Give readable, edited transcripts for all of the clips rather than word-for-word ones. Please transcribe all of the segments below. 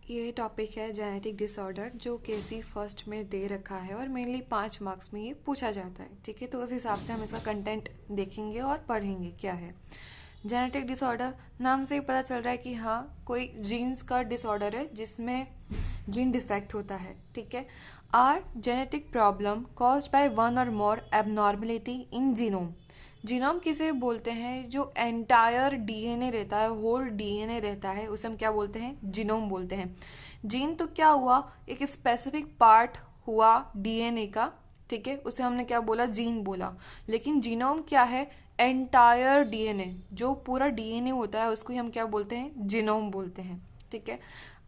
ये टॉपिक है genetic disorder, जो केसी फर्स्ट में दे रखा है और मेनली 5 मार्क्स में ये पूछा जाता है। ठीक है, तो उस हिसाब से हम इसका कंटेंट देखेंगे और पढ़ेंगे क्या है जेनेटिक डिसऑर्डर। नाम से ही पता चल रहा है कि हाँ, कोई जीन्स का डिसऑर्डर है जिसमें जीन डिफेक्ट होता है। ठीक है, are genetic problem caused by one और more abnormality in genome. Genome किसे बोलते हैं? जो एंटायर डीएनए रहता है, होल डीएनए रहता है, उसे हम क्या बोलते हैं? जीनोम बोलते हैं। जीन तो क्या हुआ, एक स्पेसिफिक पार्ट हुआ डीएनए का। ठीक है, उसे हमने क्या बोला? जीन बोला। लेकिन जीनोम क्या है? एंटायर डीएनए, जो पूरा डीएनए होता है उसको ही हम क्या बोलते हैं? जीनोम बोलते हैं। ठीक है,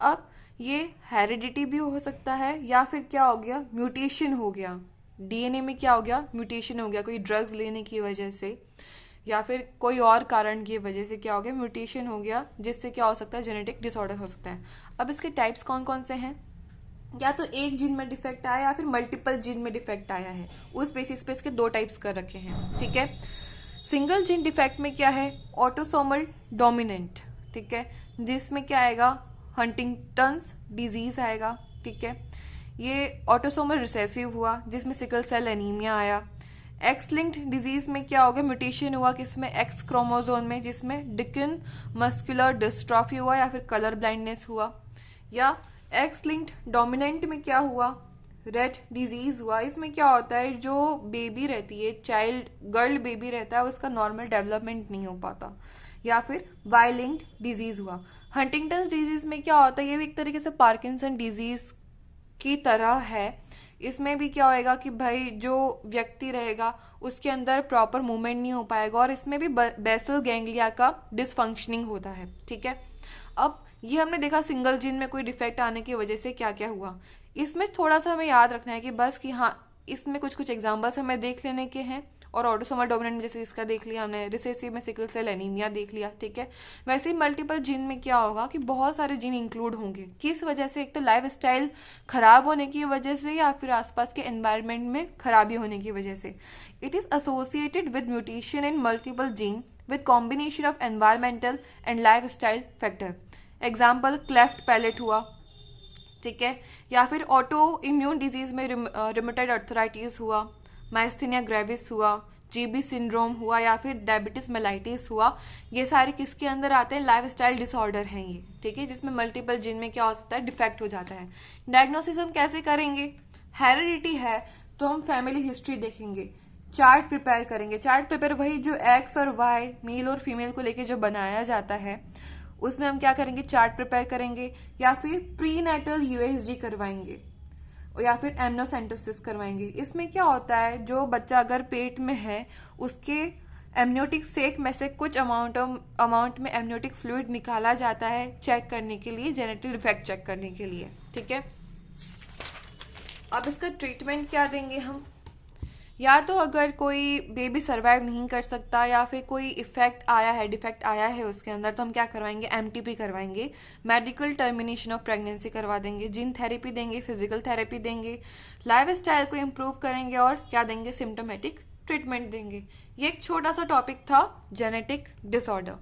अब ये हेरिडिटी भी हो सकता है या फिर क्या हो गया? म्यूटेशन हो गया डीएनए में। क्या हो गया? म्यूटेशन हो गया, कोई ड्रग्स लेने की वजह से या फिर कोई और कारण की वजह से क्या हो गया? म्यूटेशन हो गया, जिससे क्या हो सकता है? जेनेटिक डिसऑर्डर हो सकता है। अब इसके टाइप्स कौन कौन से हैं? या तो एक जीन में डिफेक्ट आया या फिर मल्टीपल जीन में डिफेक्ट आया है। उस बेसिस पे इसके 2 टाइप्स कर रखे हैं। ठीक है, सिंगल जीन डिफेक्ट में क्या है? Autosomal dominant. ठीक है, जिसमें क्या आएगा? हंटिंगटन्स डिजीज आएगा। ठीक है, ये ऑटोसोमल रिसेसिव हुआ, जिसमें सिकल सेल एनीमिया आया। एक्स लिंक्ड डिजीज में क्या हो गया? म्यूटेशन हुआ किसमें? एक्स क्रोमोजोम में, जिसमें डिकन मस्कुलर डिस्ट्रॉफी हुआ या फिर कलर ब्लाइंडनेस हुआ। या एक्स लिंक्ड डोमिनेंट में क्या हुआ? रेट डिजीज हुआ। इसमें क्या होता है? जो बेबी रहती है, चाइल्ड गर्ल बेबी रहता है, उसका नॉर्मल डेवलपमेंट नहीं हो पाता। या फिर वाई लिंक्ड डिजीज हुआ। हंटिंगटन्स डिजीज में क्या होता है? ये भी एक तरीके से पार्किंसन डिजीज की तरह है। इसमें भी क्या होएगा कि भाई जो व्यक्ति रहेगा उसके अंदर प्रॉपर मूवमेंट नहीं हो पाएगा, और इसमें भी बेसल गैंग्लिया का डिसफंक्शनिंग होता है। ठीक है, अब ये हमने देखा सिंगल जीन में कोई डिफेक्ट आने की वजह से क्या क्या हुआ। इसमें थोड़ा सा हमें याद रखना है कि बस कि हाँ, इसमें कुछ कुछ एग्जाम्पल्स हमें देख लेने के हैं। और ऑटोसोमल डोमिनेंट में जैसे इसका देख लिया हमने, रिसेसिव में सिकल सेल एनीमिया देख लिया। ठीक है, वैसे ही मल्टीपल जीन में क्या होगा कि बहुत सारे जीन इंक्लूड होंगे। किस वजह से? एक तो लाइफ स्टाइल खराब होने की वजह से या फिर आसपास के एनवायरमेंट में खराबी होने की वजह से। It is associated with mutation in multiple gene with combination of environmental and life style factor. Example cleft palate हुआ। ठीक है, या फिर ऑटो इम्यून डिजीज में रिमेटॉइड अर्थराइटिस हुआ, माइस्थेनिया ग्रेविस हुआ, जीबी सिंड्रोम हुआ, या फिर डायबिटीज मेलाइटिस हुआ। ये सारे किसके अंदर आते हैं? लाइफ स्टाइल डिसऑर्डर हैं ये। ठीक है, जिसमें मल्टीपल जीन में क्या हो सकता है? डिफेक्ट हो जाता है। डायग्नोसिस हम कैसे करेंगे? हेरिडिटी है तो हम फैमिली हिस्ट्री देखेंगे, चार्ट प्रिपेयर करेंगे। चार्ट प्रिपेयर वही जो एक्स और वाई, मेल और फीमेल को लेके जो बनाया जाता है, उसमें हम क्या करेंगे? चार्ट प्रिपेयर करेंगे, या फिर प्री नेटल यूएसजी करवाएंगे, या फिर एमनोसेंटोसिस करवाएंगे। इसमें क्या होता है? जो बच्चा अगर पेट में है उसके एमनियोटिक सेक में से कुछ अमाउंट में एमनियोटिक फ्लूइड निकाला जाता है चेक करने के लिए, जेनेटिक डिफेक्ट चेक करने के लिए। ठीक है, अब इसका ट्रीटमेंट क्या देंगे हम? या तो अगर कोई बेबी सर्वाइव नहीं कर सकता या फिर कोई इफेक्ट आया है, डिफेक्ट आया है उसके अंदर, तो हम क्या करवाएंगे? एमटीपी करवाएंगे, मेडिकल टर्मिनेशन ऑफ प्रेगनेंसी करवा देंगे, जीन थेरेपी देंगे, फिजिकल थेरेपी देंगे, लाइफ स्टाइल को इम्प्रूव करेंगे, और क्या देंगे? सिम्टोमेटिक ट्रीटमेंट देंगे। ये एक छोटा सा टॉपिक था जेनेटिक डिसऑर्डर।